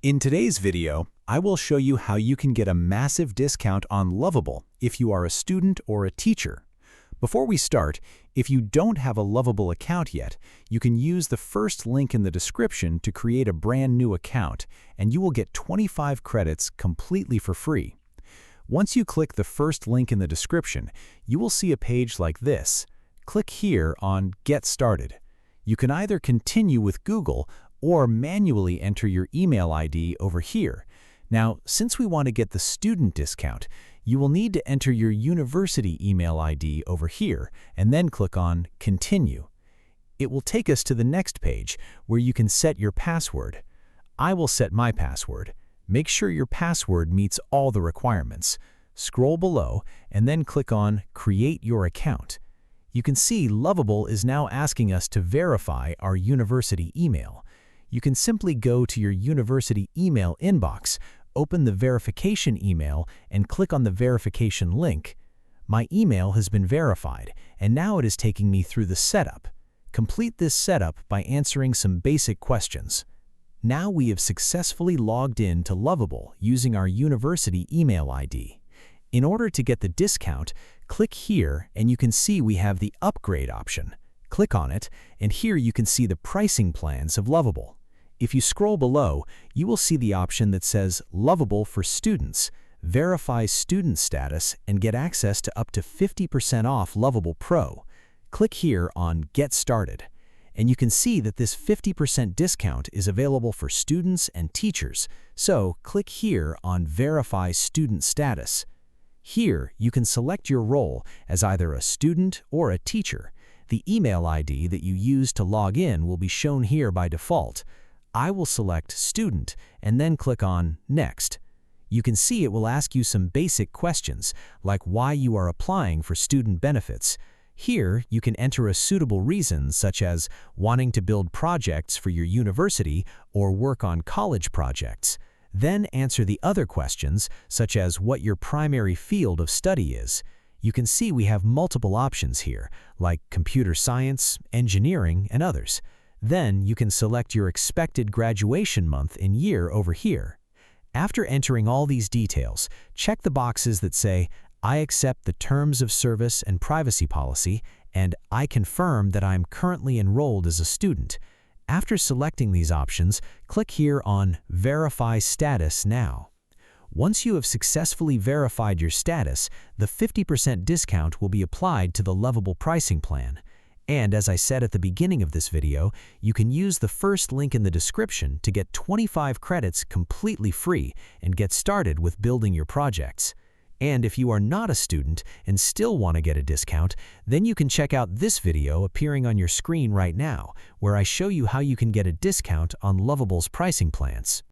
In today's video, I will show you how you can get a massive discount on Lovable if you are a student or a teacher. Before we start, if you don't have a Lovable account yet, you can use the first link in the description to create a brand new account, and you will get 25 credits completely for free. Once you click the first link in the description, you will see a page like this. Click here on Get Started. You can either continue with Google or manually enter your email ID over here. Now, since we want to get the student discount, you will need to enter your university email ID over here and then click on Continue. It will take us to the next page where you can set your password. I will set my password. Make sure your password meets all the requirements. Scroll below and then click on Create Your Account. You can see Lovable is now asking us to verify our university email. You can simply go to your university email inbox, open the verification email, and click on the verification link. My email has been verified, and now it is taking me through the setup. Complete this setup by answering some basic questions. Now we have successfully logged in to Lovable using our university email ID. In order to get the discount, click here and you can see we have the upgrade option. Click on it, and here you can see the pricing plans of Lovable. If you scroll below, you will see the option that says Lovable for Students. Verify student status and get access to up to 50% off Lovable Pro. Click here on Get Started, and you can see that this 50% discount is available for students and teachers, so click here on Verify Student Status. Here, you can select your role as either a student or a teacher. The email ID that you use to log in will be shown here by default. I will select Student and then click on Next. You can see it will ask you some basic questions, like why you are applying for student benefits. Here, you can enter a suitable reason, such as wanting to build projects for your university or work on college projects. Then answer the other questions, such as what your primary field of study is. You can see we have multiple options here, like computer science, engineering, and others. Then you can select your expected graduation month and year over here. After entering all these details, check the boxes that say, I accept the terms of service and privacy policy, and I confirm that I am currently enrolled as a student. After selecting these options, click here on Verify Status Now. Once you have successfully verified your status, the 50% discount will be applied to the Lovable pricing plan. And as I said at the beginning of this video, you can use the first link in the description to get 25 credits completely free and get started with building your projects. And if you are not a student and still want to get a discount, then you can check out this video appearing on your screen right now, where I show you how you can get a discount on Lovable's pricing plans.